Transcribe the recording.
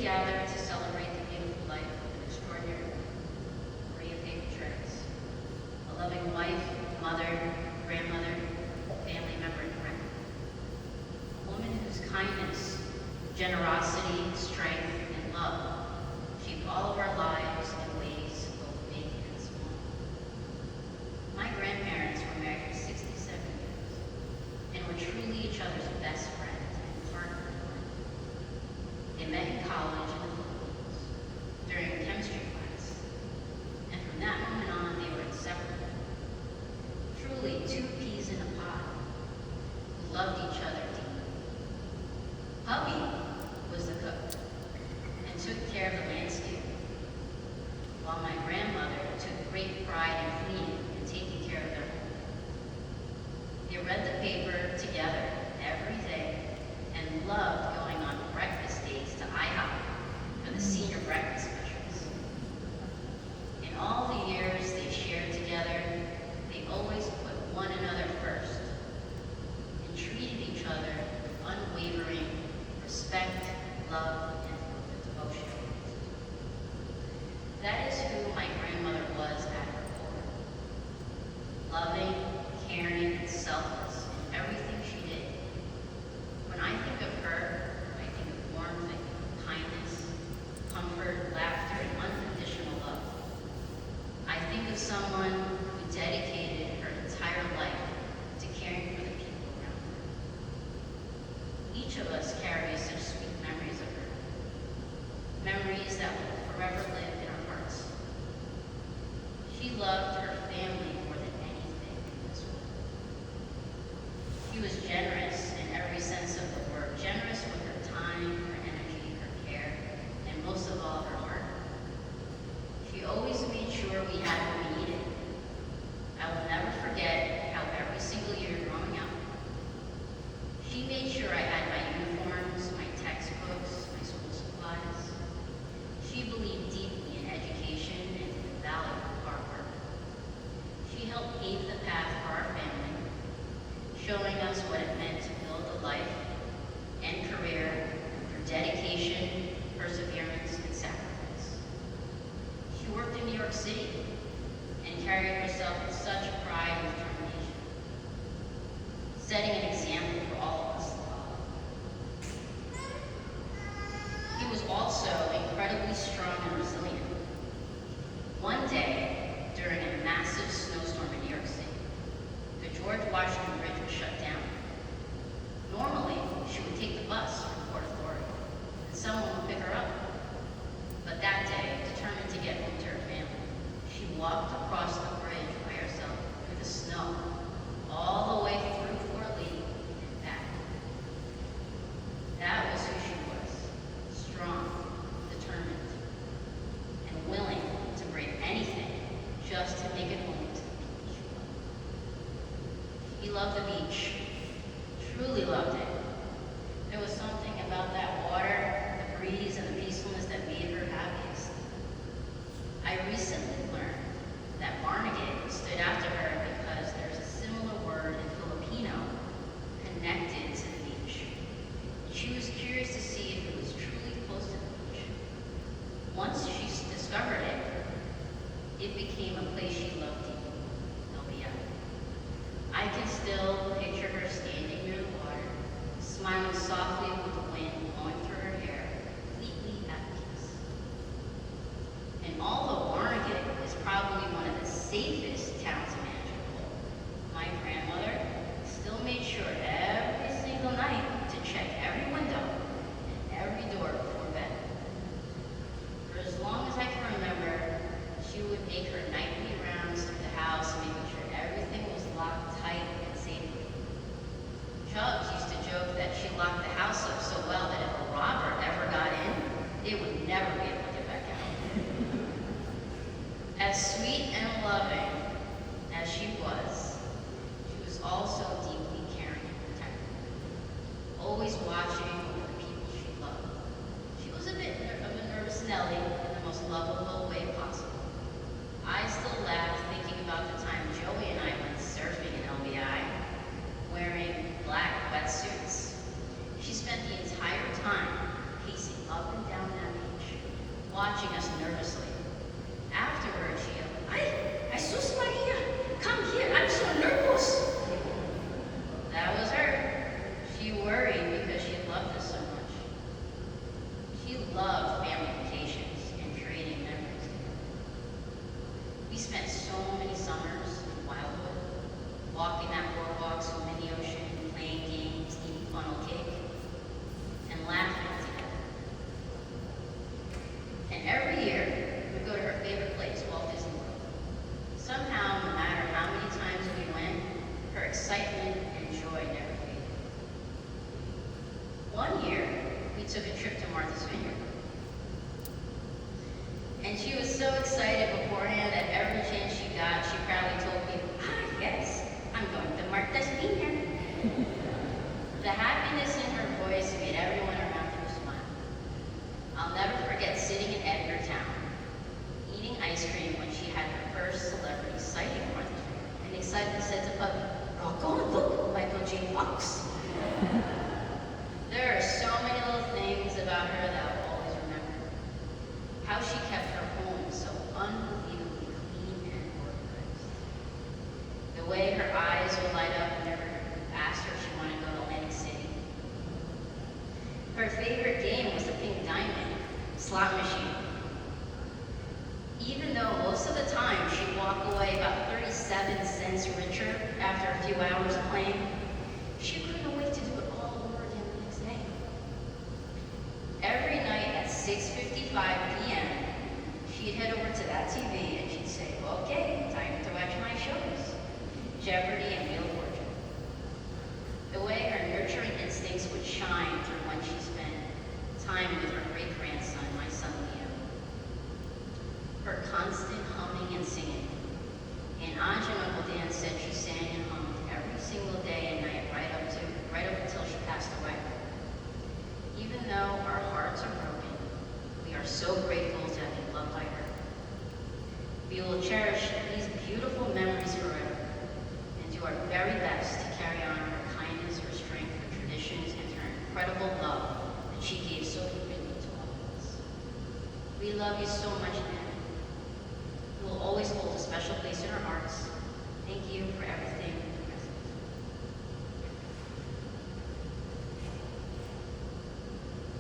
gather to celebrate the beautiful life of an extraordinary woman, Maria Paper-Travis, a loving wife, mother, grandmother, family member, and friend. A woman whose kindness, generosity, strength, and love shaped all of our lives in ways both big and small. My grandparents were married for 67 years and were truly each other's best friend and partner in life. They met in college in the Philippines during a chemistry class, and from that moment on, they were inseparable. Truly, two peas in a pod who loved each other deeply. Hubby was the cook and took care of the landscape, while my grandmother took great pride in cleaning and taking care of their home. They read the paper together every day and loved going on breakfast dates to IHOP for the senior breakfast specials. In all the years they shared together, they always put one another first and treated each other with unwavering respect, love, and devotion. That is who my grandmother was at her core. Loving, caring, and selfless in everything she did. When I think of her, I think of warmth, I think of kindness, comfort, laughter, and unconditional love. I think of someone who dedicated her entire life to caring for the people around her. Each of us carries such sweet memories of her, memories that will forever live in our hearts. She loved her family more than anything in this world. She was generous in every sense of the word, generous with her time, her energy, her care, and most of all, her heart. She always made sure we had what we needed. I will never forget how every single year growing up, she made sure I had my uniforms, my textbooks, my school supplies. She believed deeply in education and in the value of hard work. She helped pave the path for our family, showing us what it meant to build a life and career through dedication, perseverance, and sacrifice. She worked in New York City and carried herself with such pride and determination, setting an example for all of us to follow. He was also incredibly strong and resilient. One day, during a massive snowstorm in New York City, the George Washington Bridge was shut down. Normally, she would take the bus from Port Authority, and someone would pick her up. But that day, determined to get home to her family, she walked across the bridge by herself through the snow, all the way through Fort Lee and back. That was who she was, strong, determined, and willing to break anything just to make it home to the people she loved. He loved the beach, truly loved it. There was something about that water, the breeze, and the peacefulness that made her happiest. I recently learned that Barnegat stood after her because there's a similar word in Filipino connected to the beach. She was curious to see if it was truly close to the beach. Once she discovered it, it became a place she loved deeply, LBF. I can still picture her standing near the water, smiling softly with the wind blowing through her hair, completely at peace. And although Barnegat is probably one of the safest towns in Manhattan, took a trip to Martha's Vineyard. And she was so excited beforehand that every chance she got, she proudly told people, yes, I'm going to Martha's Vineyard. The happiness in her voice made everyone around her smile. I'll never forget sitting in Edgartown, eating ice cream when she had her first celebrity sighting in Martha's Vineyard, and excitedly said to Bubby, "Rock on, look, Michael J. Fox." There are so many little things about her that I'll always remember. How she kept her home so unbelievably clean and organized. The way her eyes would light up whenever you asked her if she wanted to go to Atlantic City. Her favorite game was the Pink Diamond slot machine. Even though most of the time she'd walk away about 37 cents richer after a few hours of playing, she couldn't wait to do it all over again the next day. Every night at 6:55 p.m., she'd head over to that TV and she'd say, "Okay, time to watch my shows, Jeopardy and Wheel of Fortune." The way her nurturing instincts would shine through when she spent time with her great-grandson, my son Leo. Her constant humming and singing. And Aunt and Uncle Dan said she sang and hummed every single day and night right up until she passed away. Even though our hearts are broken, we are so grateful to have been loved by her. We will cherish these beautiful memories forever and do our very best to carry on her kindness, her strength, her traditions, and her incredible love that she gave so freely to all of us. We love you so much,